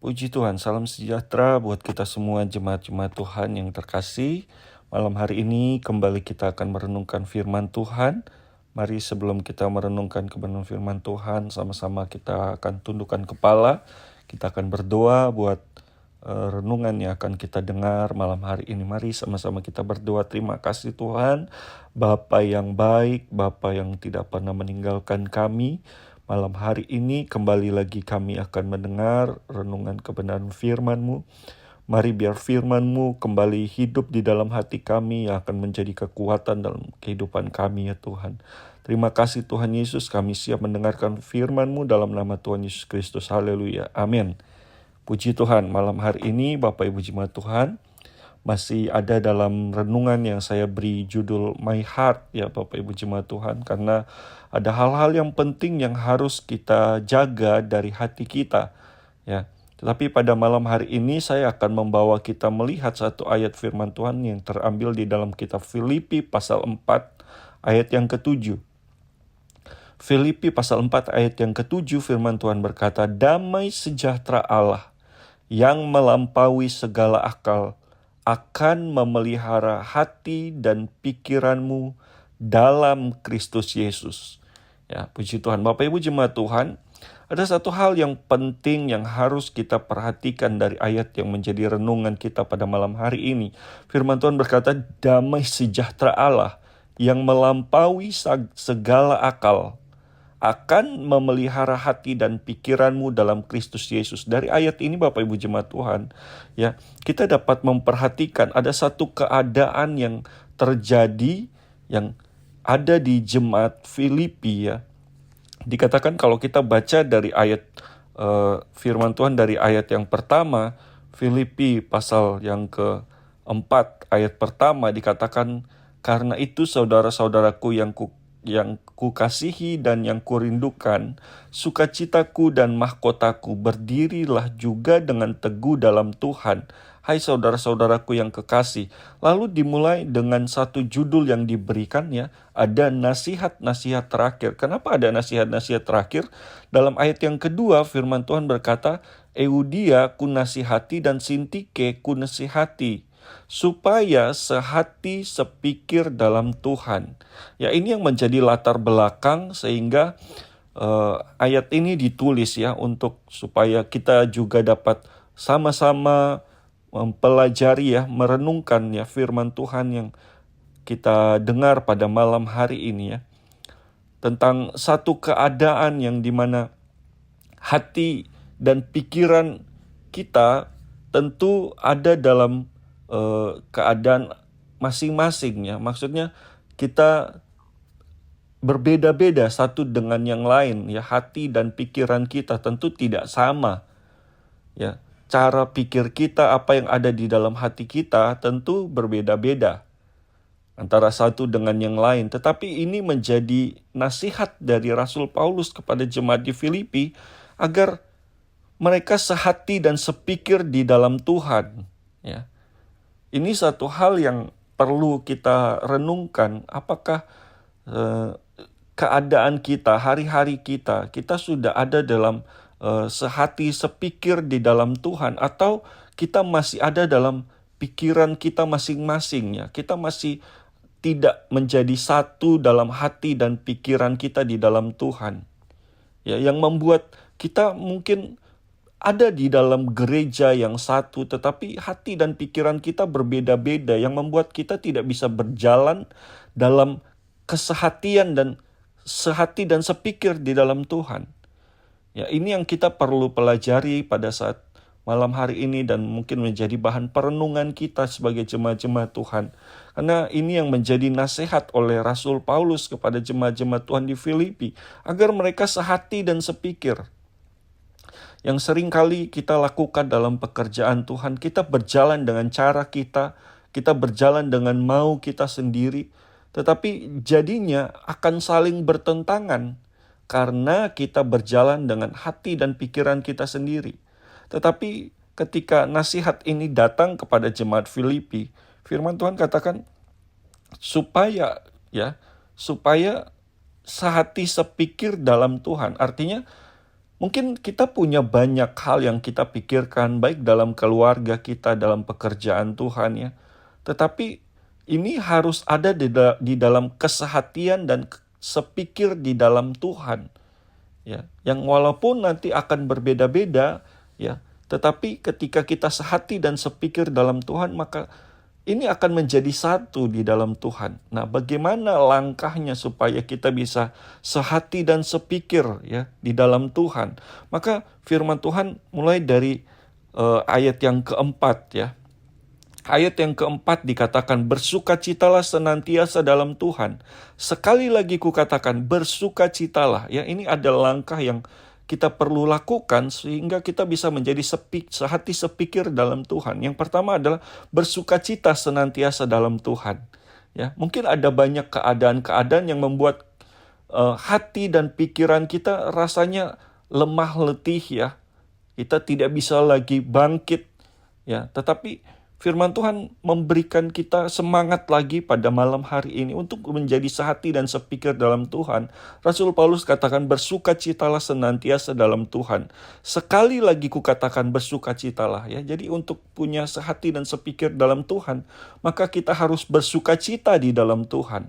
Puji Tuhan, salam sejahtera buat kita semua jemaat-jemaat Tuhan yang terkasih. Malam hari ini kembali kita akan merenungkan firman Tuhan. Mari sebelum kita merenungkan kebenaran firman Tuhan, sama-sama kita akan tundukkan kepala. Kita akan berdoa buat renungan yang akan kita dengar malam hari ini. Mari sama-sama kita berdoa. Terima kasih Tuhan, Bapa yang baik, Bapa yang tidak pernah meninggalkan kami. Malam hari ini kembali lagi kami akan mendengar renungan kebenaran firman-Mu. Mari biar firman-Mu kembali hidup di dalam hati kami yang akan menjadi kekuatan dalam kehidupan kami ya Tuhan. Terima kasih Tuhan Yesus, kami siap mendengarkan firman-Mu dalam nama Tuhan Yesus Kristus. Haleluya. Amin. Puji Tuhan, malam hari ini Bapak Ibu Jemaat Tuhan, masih ada dalam renungan yang saya beri judul My Heart ya Bapak Ibu Jemaat Tuhan, karena ada hal-hal yang penting yang harus kita jaga dari hati kita ya. Tetapi pada malam hari ini saya akan membawa kita melihat satu ayat firman Tuhan yang terambil di dalam kitab Filipi pasal 4 ayat yang ke-7. Filipi pasal 4 ayat yang ke-7 firman Tuhan berkata, "Damai sejahtera Allah yang melampaui segala akal akan memelihara hati dan pikiranmu dalam Kristus Yesus." Ya, puji Tuhan. Bapak Ibu Jemaat Tuhan, ada satu hal yang penting yang harus kita perhatikan dari ayat yang menjadi renungan kita pada malam hari ini. Firman Tuhan berkata, damai sejahtera Allah yang melampaui segala akal akan memelihara hati dan pikiranmu dalam Kristus Yesus. Dari ayat ini Bapak Ibu Jemaat Tuhan, ya, kita dapat memperhatikan ada satu keadaan yang terjadi yang ada di jemaat Filipi ya. Dikatakan kalau kita baca dari ayat firman Tuhan dari ayat yang pertama, Filipi pasal yang keempat ayat pertama dikatakan, "Karena itu saudara-saudaraku yang kukasihi dan yang kurindukan, sukacitaku dan mahkotaku, berdirilah juga dengan teguh dalam Tuhan, hai saudara-saudaraku yang kekasih." Lalu dimulai dengan satu judul yang diberikan ya, ada nasihat-nasihat terakhir. Kenapa ada nasihat-nasihat terakhir? Dalam ayat yang kedua firman Tuhan berkata, "Eudia kunasihati dan Sintike kunasihati, supaya sehati sepikir dalam Tuhan." Ya, ini yang menjadi latar belakang sehingga ayat ini ditulis ya, untuk supaya kita juga dapat sama-sama mempelajari ya, merenungkan ya firman Tuhan yang kita dengar pada malam hari ini ya, tentang satu keadaan yang dimana hati dan pikiran kita tentu ada dalam keadaan masing-masing ya. Maksudnya kita berbeda-beda satu dengan yang lain ya. Hati dan pikiran kita tentu tidak sama ya. Cara pikir kita, apa yang ada di dalam hati kita tentu berbeda-beda antara satu dengan yang lain. Tetapi ini menjadi nasihat dari Rasul Paulus kepada jemaat di Filipi agar mereka sehati dan sepikir di dalam Tuhan ya. Ini satu hal yang perlu kita renungkan. Apakah keadaan kita, hari-hari kita sudah ada dalam sehati sepikir di dalam Tuhan, atau kita masih ada dalam pikiran kita masing-masing ya. Kita masih tidak menjadi satu dalam hati dan pikiran kita di dalam Tuhan. Ya, yang membuat kita mungkin ada di dalam gereja yang satu, tetapi hati dan pikiran kita berbeda-beda, yang membuat kita tidak bisa berjalan dalam kesehatian dan sehati dan sepikir di dalam Tuhan. Ya, ini yang kita perlu pelajari pada saat malam hari ini dan mungkin menjadi bahan perenungan kita sebagai jemaat-jemaat Tuhan. Karena ini yang menjadi nasihat oleh Rasul Paulus kepada jemaat-jemaat Tuhan di Filipi, agar mereka sehati dan sepikir. Yang sering kali kita lakukan dalam pekerjaan Tuhan, kita berjalan dengan cara kita berjalan dengan mau kita sendiri, tetapi jadinya akan saling bertentangan karena kita berjalan dengan hati dan pikiran kita sendiri. Tetapi ketika nasihat ini datang kepada jemaat Filipi, firman Tuhan katakan supaya sehati sepikir dalam Tuhan. Artinya Mungkin kita punya banyak hal yang kita pikirkan, baik dalam keluarga kita, dalam pekerjaan Tuhan ya. Tetapi ini harus ada di dalam kesehatian dan sepikir di dalam Tuhan. Ya, yang walaupun nanti akan berbeda-beda ya, tetapi ketika kita sehati dan sepikir dalam Tuhan, maka ini akan menjadi satu di dalam Tuhan. Nah, bagaimana langkahnya supaya kita bisa sehati dan sepikir ya di dalam Tuhan? Maka firman Tuhan mulai dari ayat yang keempat ya. Ayat yang keempat dikatakan, bersukacitalah senantiasa dalam Tuhan. Sekali lagi kukatakan, bersukacitalah. Ya, ini ada langkah yang kita perlu lakukan sehingga kita bisa menjadi sehati sepikir dalam Tuhan. Yang pertama adalah bersukacita senantiasa dalam Tuhan. Ya, mungkin ada banyak keadaan-keadaan yang membuat hati dan pikiran kita rasanya lemah letih ya. Kita tidak bisa lagi bangkit ya, tetapi firman Tuhan memberikan kita semangat lagi pada malam hari ini untuk menjadi sehati dan sepikir dalam Tuhan. Rasul Paulus katakan, bersukacitalah senantiasa dalam Tuhan. Sekali lagi kukatakan bersukacitalah ya. Jadi untuk punya sehati dan sepikir dalam Tuhan, maka kita harus bersukacita di dalam Tuhan.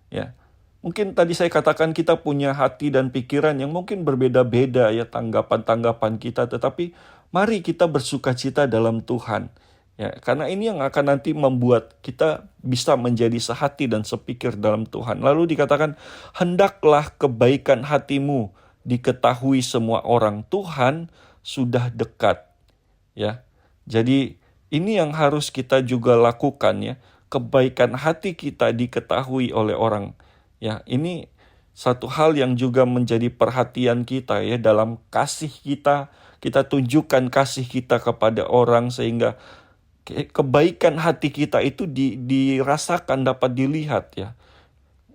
Ya. Mungkin tadi saya katakan kita punya hati dan pikiran yang mungkin berbeda-beda ya, tanggapan-tanggapan kita, tetapi mari kita bersukacita dalam Tuhan. Ya, karena ini yang akan nanti membuat kita bisa menjadi sehati dan sepikir dalam Tuhan. Lalu dikatakan, hendaklah kebaikan hatimu diketahui semua orang. Tuhan sudah dekat. Ya, jadi ini yang harus kita juga lakukan ya. Kebaikan hati kita diketahui oleh orang. Ya, ini satu hal yang juga menjadi perhatian kita ya, dalam kasih kita. Kita tunjukkan kasih kita kepada orang sehingga kebaikan hati kita itu dirasakan, dapat dilihat ya,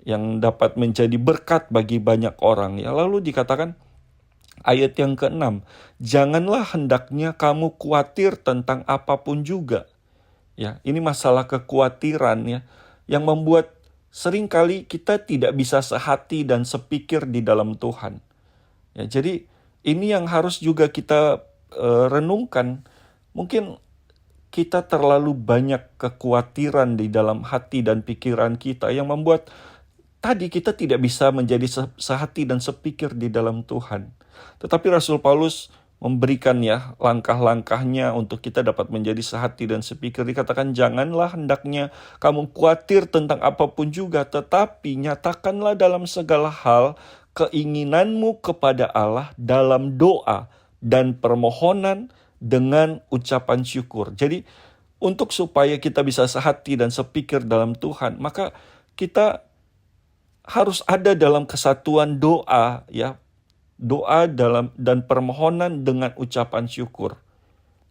yang dapat menjadi berkat bagi banyak orang ya. Lalu dikatakan ayat yang ke-6, janganlah hendaknya kamu khawatir tentang apapun juga ya. Ini masalah kekhawatiran ya, yang membuat seringkali kita tidak bisa sehati dan sepikir di dalam Tuhan ya. Jadi ini yang harus juga kita renungkan. Mungkin kita terlalu banyak kekhawatiran di dalam hati dan pikiran kita yang membuat tadi kita tidak bisa menjadi sehati dan sepikir di dalam Tuhan. Tetapi Rasul Paulus memberikan ya langkah-langkahnya untuk kita dapat menjadi sehati dan sepikir. Dikatakan, janganlah hendaknya kamu khawatir tentang apapun juga, tetapi nyatakanlah dalam segala hal keinginanmu kepada Allah dalam doa dan permohonan dengan ucapan syukur. Jadi untuk supaya kita bisa sehati dan sepikir dalam Tuhan, maka kita harus ada dalam kesatuan doa ya. Doa dan permohonan dengan ucapan syukur.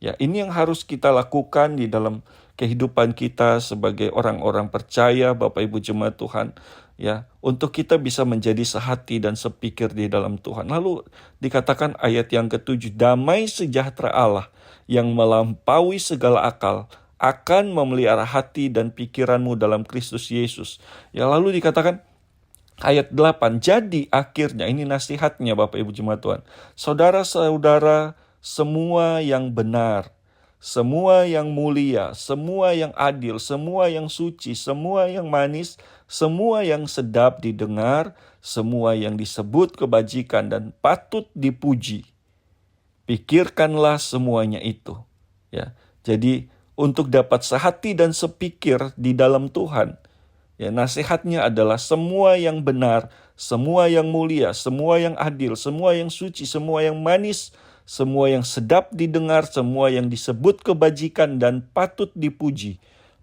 Ya, ini yang harus kita lakukan di dalam kehidupan kita sebagai orang-orang percaya, Bapak Ibu jemaat Tuhan, ya, untuk kita bisa menjadi sehati dan sepikir di dalam Tuhan. Lalu dikatakan ayat yang ke-7, damai sejahtera Allah yang melampaui segala akal akan memelihara hati dan pikiranmu dalam Kristus Yesus. Ya, lalu dikatakan ayat 8, jadi akhirnya, ini nasihatnya Bapak Ibu jemaat Tuhan, saudara-saudara, semua yang benar, semua yang mulia, semua yang adil, semua yang suci, semua yang manis, semua yang sedap didengar, semua yang disebut kebajikan dan patut dipuji, pikirkanlah semuanya itu. Ya, jadi untuk dapat sehati dan sepikir di dalam Tuhan, ya, nasihatnya adalah semua yang benar, semua yang mulia, semua yang adil, semua yang suci, semua yang manis, semua yang sedap didengar, semua yang disebut kebajikan dan patut dipuji.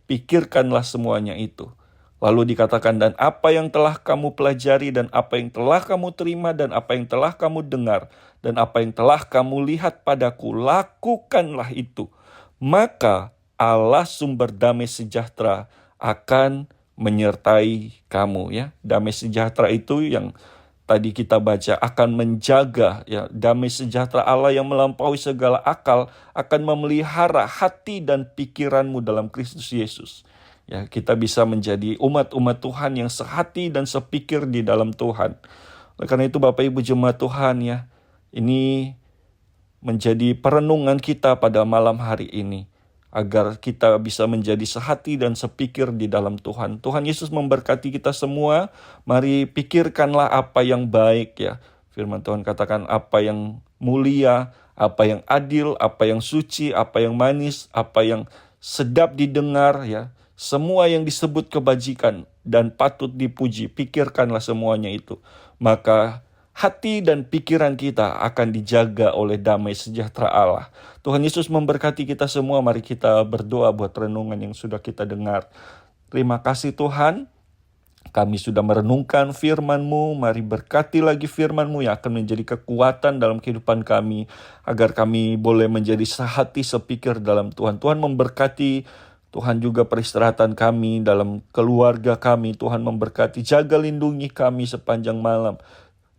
Pikirkanlah semuanya itu. Lalu dikatakan, dan apa yang telah kamu pelajari, dan apa yang telah kamu terima, dan apa yang telah kamu dengar, dan apa yang telah kamu lihat padaku, lakukanlah itu. Maka Allah sumber damai sejahtera akan menyertai kamu ya. Damai sejahtera itu yang tadi kita baca akan menjaga ya, damai sejahtera Allah yang melampaui segala akal akan memelihara hati dan pikiranmu dalam Kristus Yesus. Ya, kita bisa menjadi umat-umat Tuhan yang sehati dan sepikir di dalam Tuhan. Oleh karena itu Bapak Ibu jemaat Tuhan ya, Ini menjadi perenungan kita pada malam hari ini, agar kita bisa menjadi sehati dan sepikir di dalam Tuhan. Tuhan Yesus memberkati kita semua. Mari pikirkanlah apa yang baik ya. Firman Tuhan katakan apa yang mulia, apa yang adil, apa yang suci, apa yang manis, apa yang sedap didengar ya. Semua yang disebut kebajikan dan patut dipuji, pikirkanlah semuanya itu. Maka hati dan pikiran kita akan dijaga oleh damai sejahtera Allah. Tuhan Yesus memberkati kita semua. Mari kita berdoa buat renungan yang sudah kita dengar. Terima kasih Tuhan. Kami sudah merenungkan firman-Mu. Mari berkati lagi firman-Mu yang akan menjadi kekuatan dalam kehidupan kami, agar kami boleh menjadi sehati sepikir dalam Tuhan. Tuhan memberkati. Tuhan juga peristirahatan kami dalam keluarga kami. Tuhan memberkati, jaga lindungi kami sepanjang malam,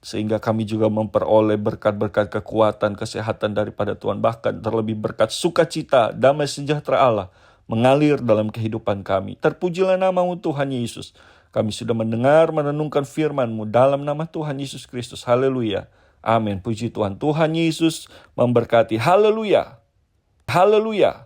sehingga kami juga memperoleh berkat-berkat kekuatan, kesehatan daripada Tuhan. Bahkan terlebih berkat sukacita, damai sejahtera Allah mengalir dalam kehidupan kami. Terpujilah nama-Mu Tuhan Yesus. Kami sudah mendengar, merenungkan firman-Mu dalam nama Tuhan Yesus Kristus. Haleluya. Amin. Puji Tuhan. Tuhan Yesus memberkati. Haleluya. Haleluya.